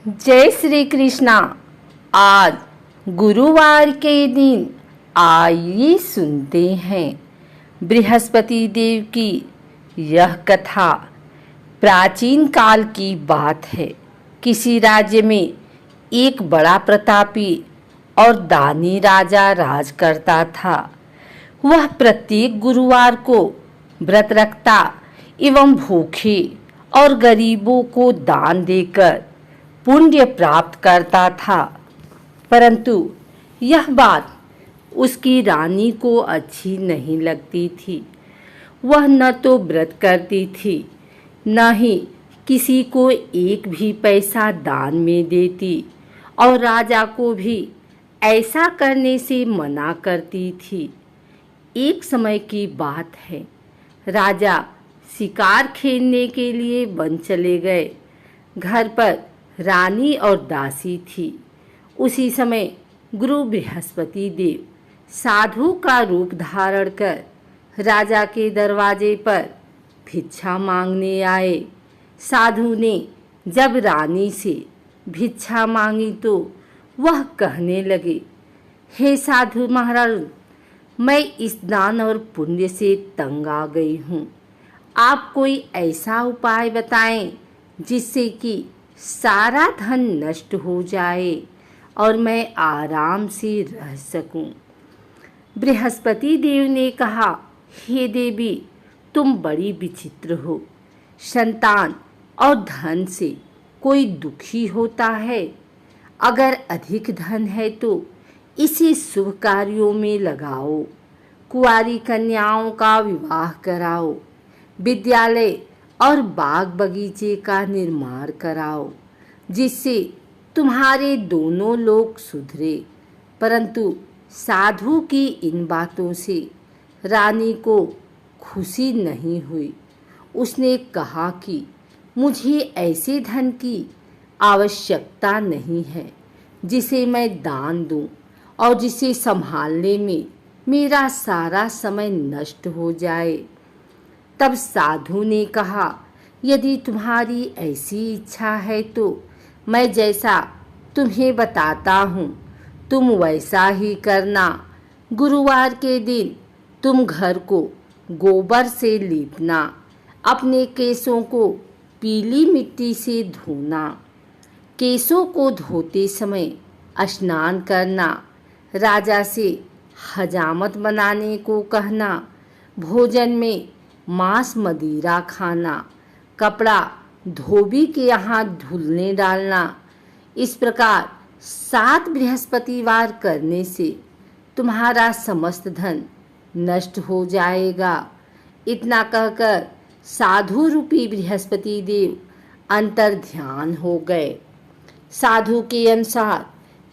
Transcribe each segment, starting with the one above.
जय श्री कृष्णा। आज गुरुवार के दिन आइए सुनते हैं बृहस्पति देव की यह कथा। प्राचीन काल की बात है। किसी राज्य में एक बड़ा प्रतापी और दानी राजा राज करता था। वह प्रत्येक गुरुवार को व्रत रखता एवं भूखे और गरीबों को दान देकर पुण्य प्राप्त करता था। परंतु यह बात उसकी रानी को अच्छी नहीं लगती थी। वह न तो व्रत करती थी, न ही किसी को एक भी पैसा दान में देती और राजा को भी ऐसा करने से मना करती थी। एक समय की बात है। राजा शिकार खेलने के लिए वन चले गए। घर पर रानी और दासी थी। उसी समय गुरु बृहस्पति देव साधु का रूप धारण कर राजा के दरवाजे पर भिक्षा मांगने आए। साधु ने जब रानी से भिक्षा मांगी तो वह कहने लगे, हे साधु महाराज, मैं इस दान और पुण्य से तंग आ गई हूँ। आप कोई ऐसा उपाय बताएं जिससे कि सारा धन नष्ट हो जाए और मैं आराम से रह सकूं। बृहस्पति देव ने कहा, हे देवी, तुम बड़ी विचित्र हो। संतान और धन से कोई दुखी होता है। अगर अधिक धन है तो इसे शुभ कार्यों में लगाओ। कुंवारी कन्याओं का विवाह कराओ। विद्यालय और बाग बगीचे का निर्माण कराओ, जिससे तुम्हारे दोनों लोग सुधरे। परंतु साधु की इन बातों से रानी को खुशी नहीं हुई। उसने कहा कि मुझे ऐसे धन की आवश्यकता नहीं है जिसे मैं दान दूं और जिसे संभालने में मेरा सारा समय नष्ट हो जाए। तब साधु ने कहा, यदि तुम्हारी ऐसी इच्छा है तो मैं जैसा तुम्हें बताता हूँ तुम वैसा ही करना। गुरुवार के दिन तुम घर को गोबर से लीपना, अपने केसों को पीली मिट्टी से धोना, केसों को धोते समय स्नान करना, राजा से हजामत बनाने को कहना, भोजन में मांस मदिरा खाना, कपड़ा धोबी के यहाँ धुलने डालना। इस प्रकार 7 बृहस्पतिवार करने से तुम्हारा समस्त धन नष्ट हो जाएगा। इतना कहकर साधु रूपी बृहस्पति देव अंतर ध्यान हो गए। साधु के अनुसार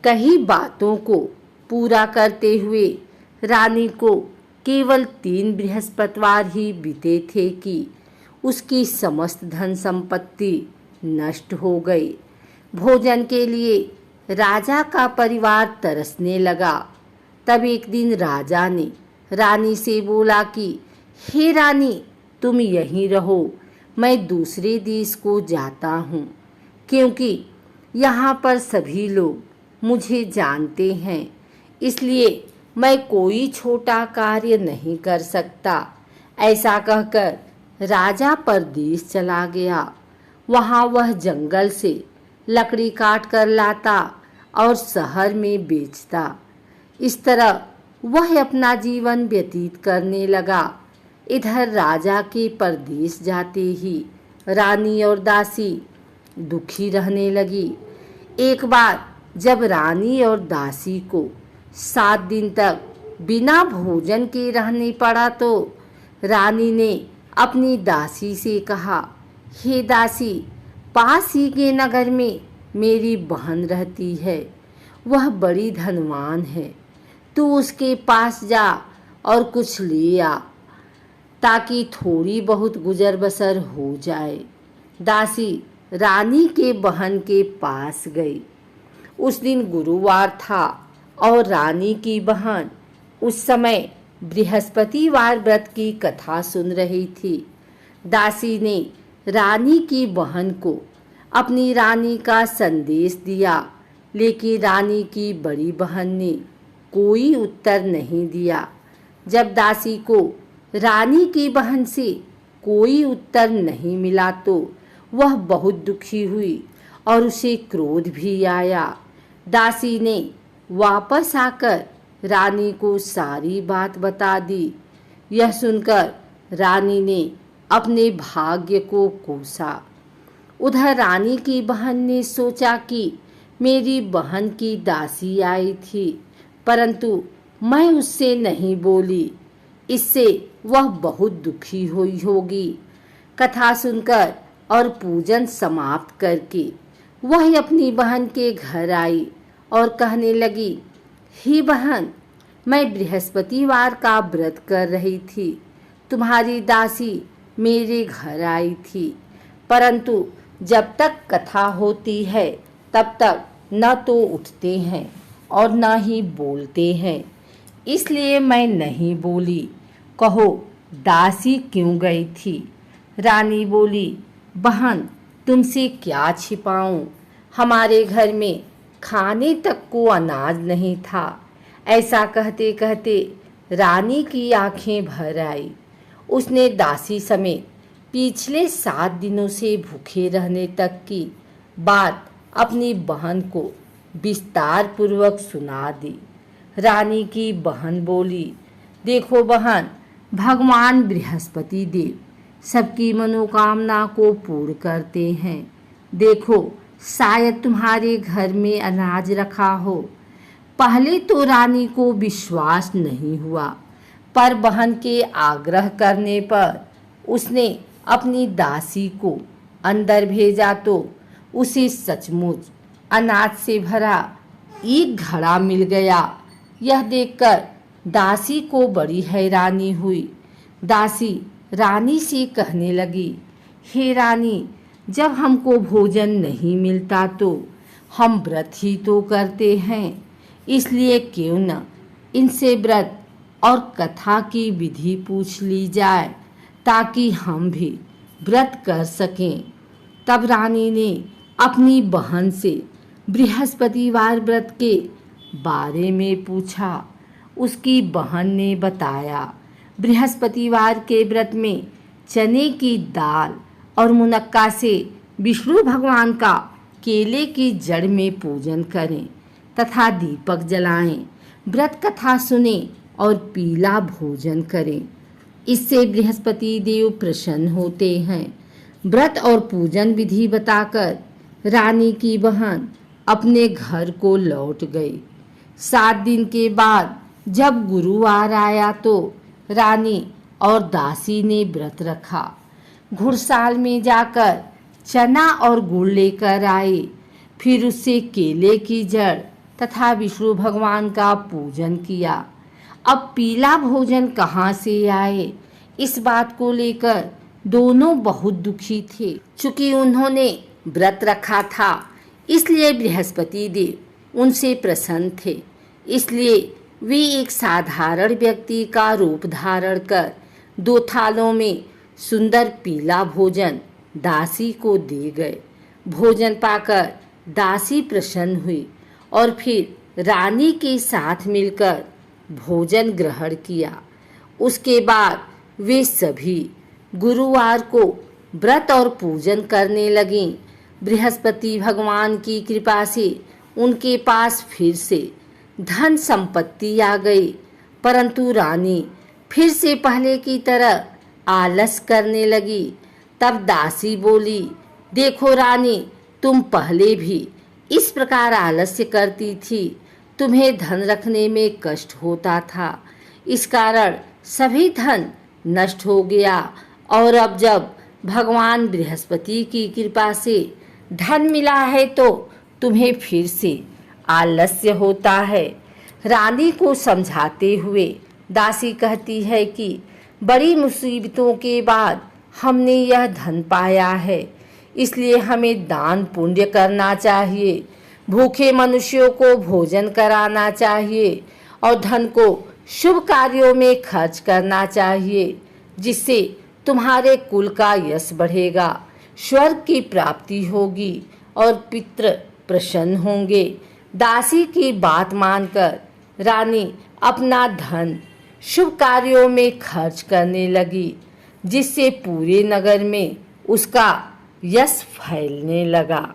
कई बातों को पूरा करते हुए रानी को केवल 3 बृहस्पतिवार ही बीते थे कि उसकी समस्त धन संपत्ति नष्ट हो गई। भोजन के लिए राजा का परिवार तरसने लगा। तब एक दिन राजा ने रानी से बोला कि हे रानी, तुम यहीं रहो, मैं दूसरे देश को जाता हूँ, क्योंकि यहाँ पर सभी लोग मुझे जानते हैं, इसलिए मैं कोई छोटा कार्य नहीं कर सकता। ऐसा कहकर राजा परदेश चला गया। वहाँ वह जंगल से लकड़ी काट कर लाता और शहर में बेचता। इस तरह वह अपना जीवन व्यतीत करने लगा। इधर राजा के परदेश जाते ही रानी और दासी दुखी रहने लगी। एक बार जब रानी और दासी को 7 दिन तक बिना भोजन के रहने पड़ा तो रानी ने अपनी दासी से कहा, हे दासी, पास ही के नगर में मेरी बहन रहती है। वह बड़ी धनवान है। तू उसके पास जा और कुछ ले आ, ताकि थोड़ी बहुत गुजर बसर हो जाए। दासी रानी के बहन के पास गई। उस दिन गुरुवार था और रानी की बहन उस समय बृहस्पतिवार व्रत की कथा सुन रही थी। दासी ने रानी की बहन को अपनी रानी का संदेश दिया, लेकिन रानी की बड़ी बहन ने कोई उत्तर नहीं दिया। जब दासी को रानी की बहन से कोई उत्तर नहीं मिला तो वह बहुत दुखी हुई और उसे क्रोध भी आया। दासी ने वापस आकर रानी को सारी बात बता दी। यह सुनकर रानी ने अपने भाग्य को कोसा। उधर रानी की बहन ने सोचा कि मेरी बहन की दासी आई थी, परंतु मैं उससे नहीं बोली, इससे वह बहुत दुखी हुई होगी। कथा सुनकर और पूजन समाप्त करके वह अपनी बहन के घर आई और कहने लगी, ही बहन, मैं बृहस्पतिवार का व्रत कर रही थी। तुम्हारी दासी मेरे घर आई थी, परंतु जब तक कथा होती है तब तक न तो उठते हैं और न ही बोलते हैं, इसलिए मैं नहीं बोली। कहो, दासी क्यों गई थी? रानी बोली, बहन, तुमसे क्या छिपाऊं? हमारे घर में खाने तक को अनाज नहीं था। ऐसा कहते कहते रानी की आंखें भर आई। उसने दासी समेत पिछले 7 दिनों से भूखे रहने तक की बात अपनी बहन को विस्तार पूर्वक सुना दी। रानी की बहन बोली, देखो बहन, भगवान बृहस्पति देव सबकी मनोकामना को पूर्ण करते हैं। देखो, शायद तुम्हारे घर में अनाज रखा हो। पहले तो रानी को विश्वास नहीं हुआ, पर बहन के आग्रह करने पर उसने अपनी दासी को अंदर भेजा तो उसे सचमुच अनाज से भरा एक घड़ा मिल गया। यह देखकर दासी को बड़ी हैरानी हुई। दासी रानी से कहने लगी, हे रानी, जब हमको भोजन नहीं मिलता तो हम व्रत ही तो करते हैं, इसलिए क्यों न इनसे व्रत और कथा की विधि पूछ ली जाए ताकि हम भी व्रत कर सकें। तब रानी ने अपनी बहन से बृहस्पतिवार व्रत के बारे में पूछा। उसकी बहन ने बताया, बृहस्पतिवार के व्रत में चने की दाल और मुनक्का से विष्णु भगवान का केले की जड़ में पूजन करें तथा दीपक जलाएं, व्रत कथा सुने और पीला भोजन करें। इससे बृहस्पति देव प्रसन्न होते हैं। व्रत और पूजन विधि बताकर रानी की बहन अपने घर को लौट गई। 7 दिन के बाद जब गुरुवार आया तो रानी और दासी ने व्रत रखा। घुड़साल में जाकर चना और गुड़ लेकर आए, फिर उससे केले की जड़ तथा विष्णु भगवान का पूजन किया। अब पीला भोजन कहाँ से आए, इस बात को लेकर दोनों बहुत दुखी थे। चूंकि उन्होंने व्रत रखा था, इसलिए बृहस्पति देव उनसे प्रसन्न थे। इसलिए वे एक साधारण व्यक्ति का रूप धारण कर 2 थालों में सुंदर पीला भोजन दासी को दे गए। भोजन पाकर दासी प्रसन्न हुई और फिर रानी के साथ मिलकर भोजन ग्रहण किया। उसके बाद वे सभी गुरुवार को व्रत और पूजन करने लगीं। बृहस्पति भगवान की कृपा से उनके पास फिर से धन संपत्ति आ गई, परंतु रानी फिर से पहले की तरह आलस करने लगी। तब दासी बोली, देखो रानी, तुम पहले भी इस प्रकार आलस्य करती थी। तुम्हें धन रखने में कष्ट होता था, इस कारण सभी धन नष्ट हो गया, और अब जब भगवान बृहस्पति की कृपा से धन मिला है तो तुम्हें फिर से आलस्य होता है। रानी को समझाते हुए दासी कहती है कि बड़ी मुसीबतों के बाद हमने यह धन पाया है, इसलिए हमें दान पुण्य करना चाहिए, भूखे मनुष्यों को भोजन कराना चाहिए और धन को शुभ कार्यों में खर्च करना चाहिए, जिससे तुम्हारे कुल का यश बढ़ेगा। स्वर्ग की प्राप्ति होगी और पितृ प्रसन्न होंगे। दासी की बात मानकर रानी अपना धन शुभ कार्यों में खर्च करने लगी, जिससे पूरे नगर में उसका यश फैलने लगा।